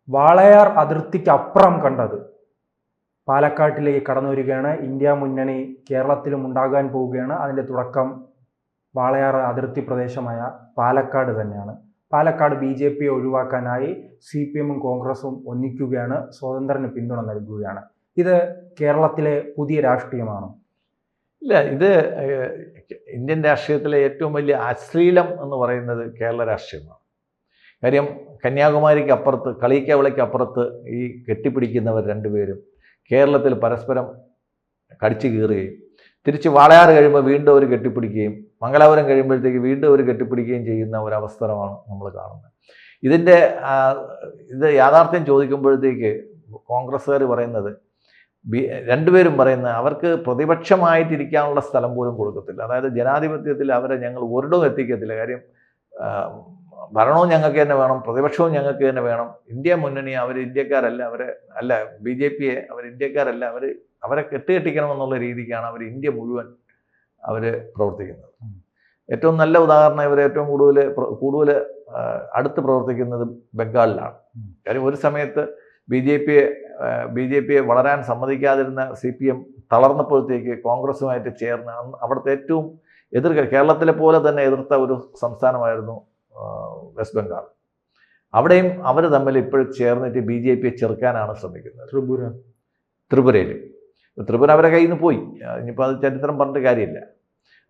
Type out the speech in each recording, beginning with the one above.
വാളയാർ അതിർത്തിക്കപ്പുറം കണ്ടത് പാലക്കാട്ടിലേക്ക് കടന്നു വരികയാണ്. ഇന്ത്യ മുന്നണി കേരളത്തിലും ഉണ്ടാകാൻ പോവുകയാണ്. അതിൻ്റെ തുടക്കം വാളയാർ അതിർത്തി പ്രദേശമായ പാലക്കാട് തന്നെയാണ്. പാലക്കാട് BJP ഒഴിവാക്കാനായി CPM കോൺഗ്രസും ഒന്നിക്കുകയാണ്, സ്വതന്ത്രന് പിന്തുണ നൽകുകയാണ്. ഇത് കേരളത്തിലെ പുതിയ രാഷ്ട്രീയമാണോ? ഇല്ല, ഇത് ഇന്ത്യൻ രാഷ്ട്രീയത്തിലെ ഏറ്റവും വലിയ അശ്ലീലം എന്ന് പറയുന്നത് കേരള രാഷ്ട്രീയമാണ്. കാര്യം കന്യാകുമാരിക്ക് അപ്പുറത്ത്, കളിക്കവളയ്ക്ക് അപ്പുറത്ത് ഈ കെട്ടിപ്പിടിക്കുന്നവർ രണ്ടുപേരും കേരളത്തിൽ പരസ്പരം കടിച്ചു കീറുകയും തിരിച്ച് വാളയാർ കഴിയുമ്പോൾ വീണ്ടും അവർ കെട്ടിപ്പിടിക്കുകയും മംഗലാപുരം കഴിയുമ്പോഴത്തേക്ക് വീണ്ടും അവർ കെട്ടിപ്പിടിക്കുകയും ചെയ്യുന്ന ഒരവസരമാണ് നമ്മൾ കാണുന്നത്. ഇത് യാഥാർത്ഥ്യം ചോദിക്കുമ്പോഴത്തേക്ക് കോൺഗ്രസ്സുകാർ പറയുന്നത്, രണ്ടുപേരും പറയുന്നത് അവർക്ക് പ്രതിപക്ഷമായിട്ടിരിക്കാനുള്ള സ്ഥലം പോലും കൊടുക്കത്തില്ല. അതായത് ജനാധിപത്യത്തിൽ അവരെ ഞങ്ങൾ ഒരിടവും എത്തിക്കത്തില്ല. കാര്യം ഭരണവും ഞങ്ങൾക്ക് തന്നെ വേണം, പ്രതിപക്ഷവും ഞങ്ങൾക്ക് തന്നെ വേണം. ഇന്ത്യ മുന്നണി അവർ ഇന്ത്യക്കാരല്ല, BJPയെ അവർ ഇന്ത്യക്കാരല്ല, അവരെ കെട്ടിക്കണമെന്നുള്ള രീതിക്കാണ് അവർ ഇന്ത്യ മുഴുവൻ അവർ പ്രവർത്തിക്കുന്നത്. ഏറ്റവും നല്ല ഉദാഹരണം, ഇവർ ഏറ്റവും കൂടുതൽ അടുത്ത് പ്രവർത്തിക്കുന്നത് ബംഗാളിലാണ്. കാര്യം ഒരു സമയത്ത് BJPയെ വളരാൻ സമ്മതിക്കാതിരുന്ന CPM തളർന്നപ്പോഴത്തേക്ക് കോൺഗ്രസുമായിട്ട് ചേർന്ന് അവിടുത്തെ ഏറ്റവും കേരളത്തിലെ പോലെ തന്നെ എതിർത്ത ഒരു സംസ്ഥാനമായിരുന്നു വെസ്റ്റ് ബംഗാൾ. അവിടെയും അവർ തമ്മിൽ ഇപ്പോഴും ചേർന്നിട്ട് BJPയെ ചെറുക്കാനാണ് ശ്രമിക്കുന്നത്. ത്രിപുര അവരെ കയ്യിൽ നിന്ന് പോയി. ഇനിയിപ്പോൾ അത് ചരിത്രം പറഞ്ഞിട്ട് കാര്യമില്ല.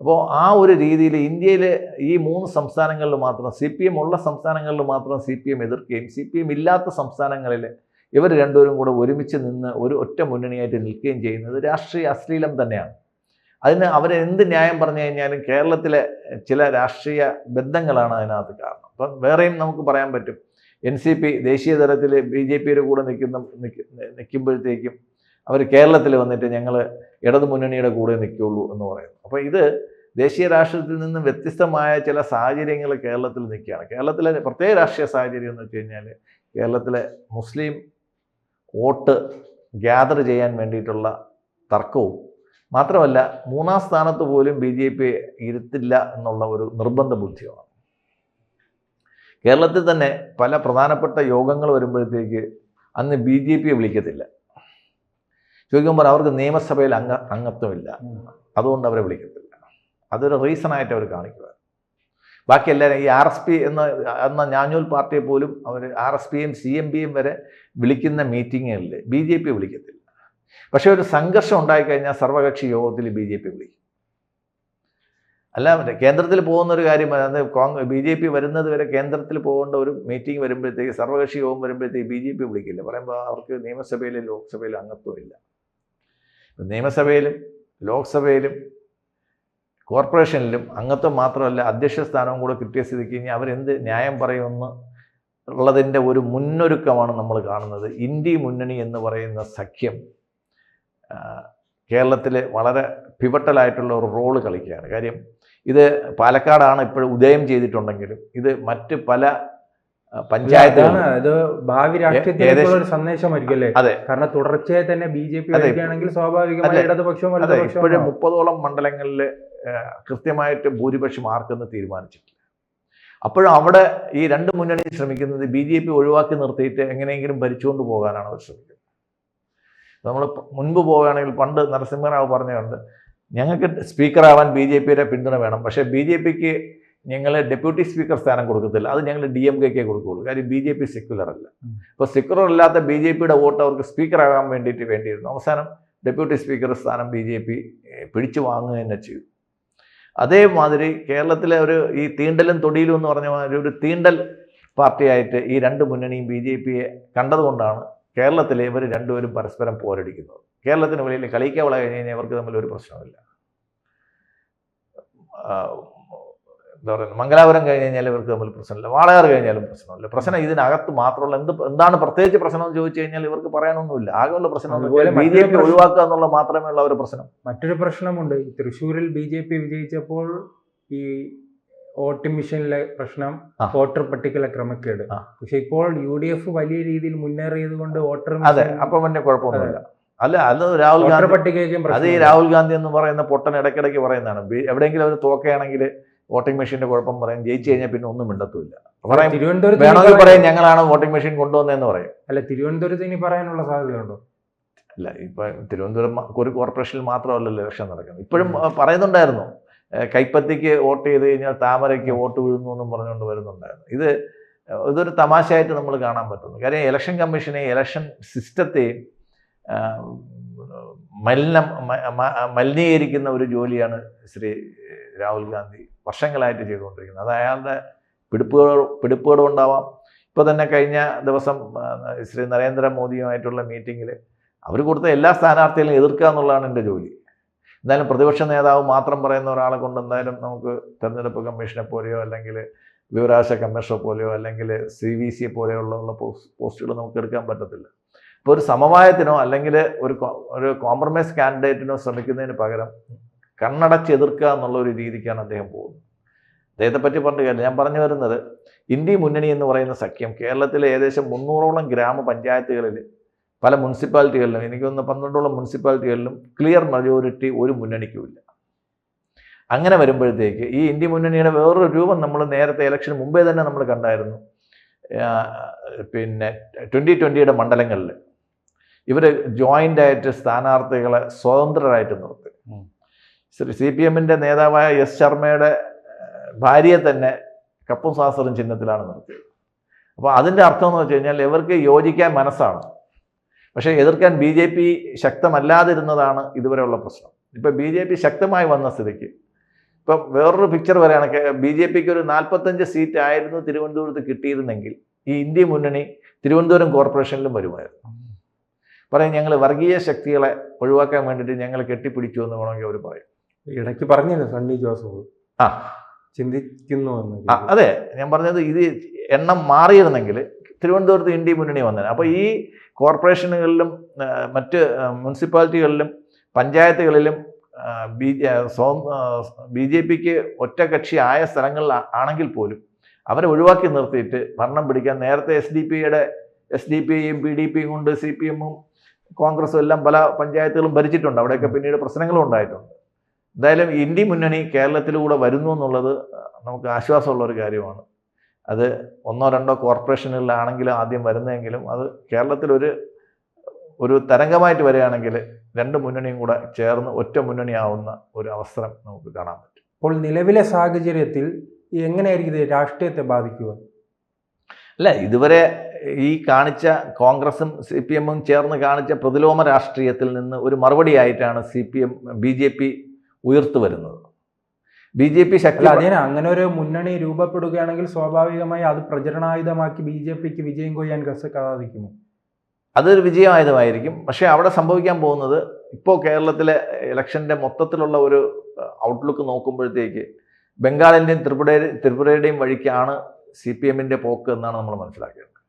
അപ്പോൾ ആ ഒരു രീതിയിൽ ഇന്ത്യയിൽ ഈ 3 സംസ്ഥാനങ്ങളിൽ മാത്രം, CPM ഉള്ള സംസ്ഥാനങ്ങളിൽ മാത്രം CPM എതിർക്കുകയും CPM ഇല്ലാത്ത സംസ്ഥാനങ്ങളിൽ ഇവർ രണ്ടുപേരും കൂടെ ഒരുമിച്ച് നിന്ന് ഒരു ഒറ്റ മുന്നണിയായിട്ട് നിൽക്കുകയും ചെയ്യുന്നത് രാഷ്ട്രീയ അശ്ലീലം തന്നെയാണ്. അതിന് അവരെന്ത് ന്യായം പറഞ്ഞു കഴിഞ്ഞാലും കേരളത്തിലെ ചില രാഷ്ട്രീയ ബന്ധങ്ങളാണ് അതിനകത്ത് കാരണം. അപ്പം വേറെയും നമുക്ക് പറയാൻ പറ്റും. NCP ദേശീയ തലത്തിൽ BJPയുടെ കൂടെ നിൽക്കുമ്പോഴത്തേക്കും അവർ കേരളത്തിൽ വന്നിട്ട് ഞങ്ങൾ ഇടതു മുന്നണിയുടെ കൂടെ നിൽക്കുകയുള്ളൂ എന്ന് പറയുന്നു. അപ്പോൾ ഇത് ദേശീയ രാഷ്ട്രീയത്തിൽ നിന്നും വ്യത്യസ്തമായ ചില സാഹചര്യങ്ങൾ കേരളത്തിൽ നിൽക്കുകയാണ്. കേരളത്തിലെ പ്രത്യേക രാഷ്ട്രീയ സാഹചര്യം എന്ന് വെച്ച് കഴിഞ്ഞാൽ കേരളത്തിലെ മുസ്ലിം വോട്ട് ഗ്യാദർ ചെയ്യാൻ വേണ്ടിയിട്ടുള്ള തർക്കവും മാത്രമല്ല 3-ാം സ്ഥാനത്ത് പോലും BJP ഇരുത്തില്ല എന്നുള്ള ഒരു നിർബന്ധ ബുദ്ധിയാണ്. കേരളത്തിൽ തന്നെ പല പ്രധാനപ്പെട്ട യോഗങ്ങൾ വരുമ്പോഴത്തേക്ക് അന്ന് BJPയെ വിളിക്കത്തില്ല. ചോദിക്കുമ്പോൾ അവർക്ക് നിയമസഭയിൽ അംഗത്വമില്ല, അതുകൊണ്ട് അവരെ വിളിക്കത്തില്ല. അതൊരു റീസണായിട്ട് അവർ കാണിക്കുക. ബാക്കി എല്ലാവരും ഈ RSP എന്ന ഞാഞ്ഞൂൽ പാർട്ടിയെ പോലും അവർ RSPയും CMPയും വരെ വിളിക്കുന്ന മീറ്റിങ്ങുകളിൽ BJP വിളിക്കത്തില്ല. പക്ഷേ ഒരു സംഘർഷം ഉണ്ടായിക്കഴിഞ്ഞാൽ സർവകക്ഷി യോഗത്തിൽ BJP വിളിക്കും. അല്ല, കേന്ദ്രത്തിൽ പോകുന്ന ഒരു കാര്യം, അതായത് BJP വരുന്നത് വരെ കേന്ദ്രത്തിൽ പോകേണ്ട ഒരു മീറ്റിംഗ് വരുമ്പോഴത്തേക്ക്, സർവകക്ഷി യോഗം വരുമ്പോഴത്തേക്ക് BJP വിളിക്കില്ല. പറയുമ്പോൾ അവർക്ക് നിയമസഭയിലും ലോക്സഭയിലും അംഗത്വമില്ല. നിയമസഭയിലും ലോക്സഭയിലും കോർപ്പറേഷനിലും അംഗത്വം മാത്രമല്ല അധ്യക്ഷ സ്ഥാനവും കൂടെ കിട്ടിയ സ്ഥിതിക്ക് ഇനി അവരെന്ത് ന്യായം പറയുമെന്ന് ഉള്ളതിൻ്റെ ഒരു മുന്നൊരുക്കമാണ് നമ്മൾ കാണുന്നത്. ഇന്ത്യ മുന്നണി എന്ന് പറയുന്ന സഖ്യം കേരളത്തിൽ വളരെ പിവട്ടലായിട്ടുള്ള ഒരു റോള് കളിക്കുകയാണ്. കാര്യം ഇത് പാലക്കാടാണ് ഇപ്പോഴും ഉദയം ചെയ്തിട്ടുണ്ടെങ്കിലും ഇത് മറ്റ് പല പഞ്ചായത്താണ്. ഇത് ഭാവി രാഷ്ട്രീയത്തിലേക്കുള്ള ഒരു സന്ദേശമായിരിക്കും അല്ലേ? അതെ, കാരണം തുടർച്ചയായി തന്നെ BJP വരികയാണെങ്കിൽ സ്വാഭാവികമായി ഇടതുപക്ഷവും ഇപ്പോഴും 30ഓളം മണ്ഡലങ്ങളിൽ കൃത്യമായിട്ട് ഭൂരിപക്ഷം ആർക്കെന്ന് തീരുമാനിച്ചിട്ടില്ല. അപ്പോഴും അവിടെ ഈ 2 മുന്നണി ശ്രമിക്കുന്നത് BJP ഒഴിവാക്കി നിർത്തിയിട്ട് എങ്ങനെയെങ്കിലും ഭരിച്ചുകൊണ്ട് പോകാനാണ് അവർ ശ്രമിക്കുന്നത്. നമ്മൾ മുൻപ് പോവുകയാണെങ്കിൽ പണ്ട് നരസിംഹറാവ് പറഞ്ഞുകൊണ്ട് ഞങ്ങൾക്ക് സ്പീക്കറാവാൻ BJPയുടെ പിന്തുണ വേണം, പക്ഷേ BJPക്ക് ഞങ്ങൾ ഡെപ്യൂട്ടി സ്പീക്കർ സ്ഥാനം കൊടുക്കത്തില്ല, അത് ഞങ്ങൾ DMKക്കേ കൊടുക്കുകയുള്ളൂ. കാര്യം BJP സെക്യുലർ അല്ല. അപ്പോൾ സെക്യുലർ അല്ലാത്ത BJPയുടെ വോട്ട് അവർക്ക് സ്പീക്കറാകാൻ വേണ്ടിയിരുന്നു. അവസാനം ഡെപ്യൂട്ടി സ്പീക്കർ സ്ഥാനം BJP പിടിച്ചു വാങ്ങുക തന്നെ ചെയ്തു. അതേമാതിരി കേരളത്തിലെ ഈ തീണ്ടലും തൊടിയിലും എന്ന് പറഞ്ഞ മാതിരി ഒരു തീണ്ടൽ പാർട്ടിയായിട്ട് ഈ 2 മുന്നണിയും BJPയെ കണ്ടതുകൊണ്ടാണ് കേരളത്തിലെ ഇവർ രണ്ടുപേരും പരസ്പരം പോരടിക്കുന്നത്. കേരളത്തിന് വെളിയിൽ കളിക്കവള കഴിഞ്ഞ് കഴിഞ്ഞാൽ ഇവർക്ക് തമ്മിൽ ഒരു പ്രശ്നമില്ല. എന്താ പറയുക, മംഗലാപുരം കഴിഞ്ഞ് കഴിഞ്ഞാൽ ഇവർക്ക് തമ്മിൽ പ്രശ്നമില്ല, വാളയാർ കഴിഞ്ഞാലും പ്രശ്നമില്ല. പ്രശ്നം ഇതിനകത്ത് മാത്രമുള്ള എന്താണ് പ്രത്യേകിച്ച് പ്രശ്നം എന്ന് ചോദിച്ചു കഴിഞ്ഞാൽ ഇവർക്ക് പറയാനൊന്നുമില്ല. ആകെയുള്ള പ്രശ്നം BJP ഒഴിവാക്കുക എന്നുള്ള മാത്രമേ ഉള്ള ഒരു പ്രശ്നം. മറ്റൊരു പ്രശ്നമുണ്ട്. തൃശ്ശൂരിൽ BJP വിജയിച്ചപ്പോൾ ഈ വോട്ടിംഗ് മെഷീനിലെ പ്രശ്നം, വോട്ടർ പട്ടികയിലെ ക്രമക്കേട്. പക്ഷെ ഇപ്പോൾ UDF വലിയ രീതിയിൽ മുന്നേറിയത് കൊണ്ട് വോട്ടർ, അതെ, അപ്പം പിന്നെ കുഴപ്പമൊന്നുമില്ല. അല്ല, അത് രാഹുൽ ഗാന്ധി, അത് ഈ രാഹുൽ ഗാന്ധി എന്ന് പറയുന്ന പൊട്ടൻ ഇടയ്ക്കിടയ്ക്ക് പറയുന്നതാണ്. എവിടെയെങ്കിലും അവർ തോക്കുകയാണെങ്കിൽ വോട്ടിംഗ് മെഷീൻ്റെ കുഴപ്പം പറയും, ജയിച്ചു കഴിഞ്ഞാൽ പിന്നെ ഒന്നും മിണ്ടത്തുമില്ല. പറയും തിരുവനന്തപുരത്ത് വേണമെങ്കിൽ പറയും ഞങ്ങളാണ് വോട്ടിംഗ് മെഷീൻ കൊണ്ടുവന്നതെന്ന് പറയും. അല്ല, തിരുവനന്തപുരത്ത് ഇനി പറയാനുള്ള സാധ്യതയുണ്ടോ? അല്ല, ഇപ്പം തിരുവനന്തപുരം ഒരു കോർപ്പറേഷനിൽ മാത്രമല്ലല്ലോ ഇലക്ഷൻ നടക്കുന്നത്. ഇപ്പോഴും പറയുന്നുണ്ടായിരുന്നു കൈപ്പത്തിക്ക് വോട്ട് ചെയ്ത് കഴിഞ്ഞാൽ താമരയ്ക്ക് വോട്ട് വീഴുന്നു എന്നും പറഞ്ഞുകൊണ്ട് വരുന്നുണ്ടായിരുന്നു. ഇതൊരു തമാശയായിട്ട് നമ്മൾ കാണാൻ പറ്റുന്നു. കാര്യം ഇലക്ഷൻ കമ്മീഷനെയും ഇലക്ഷൻ സിസ്റ്റത്തെയും മലിനീകരിക്കുന്ന ഒരു ജോലിയാണ് ശ്രീ രാഹുൽ ഗാന്ധി വർഷങ്ങളായിട്ട് ചെയ്തുകൊണ്ടിരിക്കുന്നത്. അത് അയാളുടെ പിടിപ്പുകൾ ഉണ്ടാവാം. ഇപ്പോൾ തന്നെ കഴിഞ്ഞ ദിവസം ശ്രീ നരേന്ദ്രമോദിയുമായിട്ടുള്ള മീറ്റിങ്ങിൽ അവർ കൊടുത്ത എല്ലാ സ്ഥാനാർത്ഥികളെയും എതിർക്കുക എന്നുള്ളതാണ് എൻ്റെ ജോലി. എന്തായാലും പ്രതിപക്ഷ നേതാവ് മാത്രം പറയുന്ന ഒരാളെ കൊണ്ട് എന്തായാലും നമുക്ക് തെരഞ്ഞെടുപ്പ് കമ്മീഷനെ പോലെയോ അല്ലെങ്കിൽ വിവരാവകാശ കമ്മീഷനെ പോലെയോ അല്ലെങ്കിൽ CVC പോലെയുള്ള പോസ്റ്റുകൾ നമുക്ക് എടുക്കാൻ പറ്റത്തില്ല. ഇപ്പോൾ ഒരു സമവായത്തിനോ അല്ലെങ്കിൽ ഒരു കോംപ്രമൈസ് കാൻഡിഡേറ്റിനോ ശ്രമിക്കുന്നതിന് പകരം കണ്ണടച്ച് എതിർക്കുക എന്നുള്ള ഒരു രീതിക്കാണ് അദ്ദേഹം പോകുന്നത്. അദ്ദേഹത്തെ പറ്റി പറഞ്ഞ കാര്യം ഞാൻ പറഞ്ഞു വരുന്നത്, ഇന്ത്യ മുന്നണി എന്ന് പറയുന്ന സഖ്യം കേരളത്തിലെ ഏകദേശം 300ഓളം ഗ്രാമപഞ്ചായത്തുകളിൽ പല മുനിസിപ്പാലിറ്റികളിലും, എനിക്കൊന്ന് 12ഓളം മുനിസിപ്പാലിറ്റികളിലും ക്ലിയർ മെജോറിറ്റി ഒരു മുന്നണിക്കുമില്ല. അങ്ങനെ വരുമ്പോഴത്തേക്ക് ഈ ഇന്ത്യ മുന്നണിയുടെ വേറൊരു രൂപം നമ്മൾ നേരത്തെ ഇലക്ഷന് മുമ്പേ തന്നെ നമ്മൾ കണ്ടായിരുന്നു. പിന്നെ 2020 മണ്ഡലങ്ങളിൽ ഇവർ ജോയിൻ്റായിട്ട് സ്ഥാനാർത്ഥികളെ സ്വതന്ത്രരായിട്ട് നിർത്തി. CPMൻ്റെ നേതാവായ S. ശർമ്മയുടെ ഭാര്യയെ തന്നെ കപ്പും സാസറും ചിഹ്നത്തിലാണ് നിർത്തിയത്. അപ്പോൾ അതിൻ്റെ അർത്ഥം എന്ന് വെച്ച് കഴിഞ്ഞാൽ ഇവർക്ക് യോജിക്കാൻ മനസ്സാണ്, പക്ഷേ എതിർക്കാൻ BJP ശക്തമല്ലാതിരുന്നതാണ് ഇതുവരെയുള്ള പ്രശ്നം. ഇപ്പോൾ BJP ശക്തമായി വന്ന സ്ഥിതിക്ക് ഇപ്പം വേറൊരു പിക്ചർ വരെയാണ്. BJPക്ക് ഒരു 45 സീറ്റ് ആയിരുന്നു തിരുവനന്തപുരത്ത് കിട്ടിയിരുന്നെങ്കിൽ ഈ ഇന്ത്യ മുന്നണി തിരുവനന്തപുരം കോർപ്പറേഷനിലും വരുമായിരുന്നു. പറയും ഞങ്ങൾ വർഗീയ ശക്തികളെ ഒഴിവാക്കാൻ വേണ്ടിയിട്ട് ഞങ്ങൾ കെട്ടിപ്പിടിച്ചു എന്ന് വേണമെങ്കിൽ അവർ പറയും. ഇടയ്ക്ക് പറഞ്ഞില്ല സണ്ണി ജോസഫ് ചിന്തിക്കുന്നു എന്ന്. അതെ, ഞാൻ പറഞ്ഞത് ഇത് എണ്ണം മാറിയിരുന്നെങ്കിൽ തിരുവനന്തപുരത്ത് ഇന്ത്യ മുന്നണി വന്നേനെ. അപ്പോൾ ഈ കോർപ്പറേഷനുകളിലും മറ്റ് മുനിസിപ്പാലിറ്റികളിലും പഞ്ചായത്തുകളിലും BJPക്ക് ഒറ്റകക്ഷി ആയ സ്ഥലങ്ങളിൽ ആണെങ്കിൽ പോലും അവരെ ഒഴിവാക്കി നിർത്തിയിട്ട് ഭരണം പിടിക്കാൻ നേരത്തെ SDPയും PDPയും കൊണ്ട് CPMും കോൺഗ്രസും എല്ലാം പല പഞ്ചായത്തുകളും ഭരിച്ചിട്ടുണ്ട്. അവിടെയൊക്കെ പിന്നീട് പ്രശ്നങ്ങളും ഉണ്ടായിട്ടുണ്ട്. എന്തായാലും ഇന്ത്യ മുന്നണി കേരളത്തിലൂടെ വരുന്നു എന്നുള്ളത് നമുക്ക് ആശ്വാസമുള്ള ഒരു കാര്യമാണ്. അത് 1-2 കോർപ്പറേഷനുകളിലാണെങ്കിലും ആദ്യം വരുന്നതെങ്കിലും അത് കേരളത്തിലൊരു തരംഗമായിട്ട് വരികയാണെങ്കിൽ 2 മുന്നണിയും കൂടെ ചേർന്ന് ഒറ്റ മുന്നണിയാവുന്ന ഒരു അവസരം നമുക്ക് കാണാൻ പറ്റും. അപ്പോൾ നിലവിലെ സാഹചര്യത്തിൽ എങ്ങനെയായിരിക്കും ഇത് രാഷ്ട്രീയത്തെ ബാധിക്കുക? അല്ല, ഇതുവരെ ഈ കാണിച്ച കോൺഗ്രസും CPMും ചേർന്ന് കാണിച്ച പ്രതിലോമ രാഷ്ട്രീയത്തിൽ നിന്ന് ഒരു മറുപടിയായിട്ടാണ് BJP ഉയർത്തു വരുന്നത്. BJP ശക്തി അങ്ങനെ ഒരു മുന്നണി രൂപപ്പെടുകയാണെങ്കിൽ സ്വാഭാവികമായി അത് പ്രചരണായുധമാക്കി BJPക്ക് വിജയം കൊയ്യാൻ സാധിക്കുമോ? അതൊരു വിജയമായുധമായിരിക്കും. പക്ഷേ അവിടെ സംഭവിക്കാൻ പോകുന്നത്, ഇപ്പോൾ കേരളത്തിലെ ഇലക്ഷൻ്റെ മൊത്തത്തിലുള്ള ഒരു ഔട്ട്ലുക്ക് നോക്കുമ്പോഴത്തേക്ക് ബംഗാളിൻ്റെയും ത്രിപുരയുടെയും വഴിക്കാണ് CPMൻ്റെ പോക്ക് എന്നാണ് നമ്മൾ മനസ്സിലാക്കേണ്ടത്.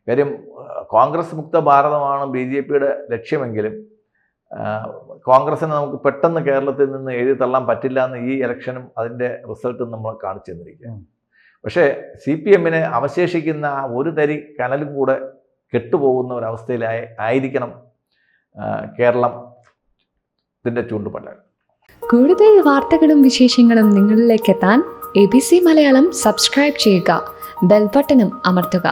കാര്യം കോൺഗ്രസ് മുക്ത ഭാരതമാണ് BJPയുടെ ലക്ഷ്യമെങ്കിലും കോൺഗ്രസിനെ നമുക്ക് പെട്ടെന്ന് കേരളത്തിൽ നിന്ന് എഴുതി തള്ളാൻ പറ്റില്ല എന്ന് ഈ ഇലക്ഷനും അതിൻ്റെ റിസൾട്ടും നമ്മൾ കാണിച്ചു തന്നിരിക്കുകയാണ്. പക്ഷേ CPMന് അവശേഷിക്കുന്ന ഒരു തരി കനലും കൂടെ കെട്ടുപോകുന്ന ഒരവസ്ഥയിലായിരിക്കണം കേരളത്തിൻ്റെ ചൂണ്ടുപള്ളൽ. കൂടുതൽ വാർത്തകളും വിശേഷങ്ങളും നിങ്ങളിലേക്ക് എത്താൻ ABC മലയാളം സബ്സ്ക്രൈബ് ചെയ്യുക, ബെൽ ബട്ടണും അമർത്തുക.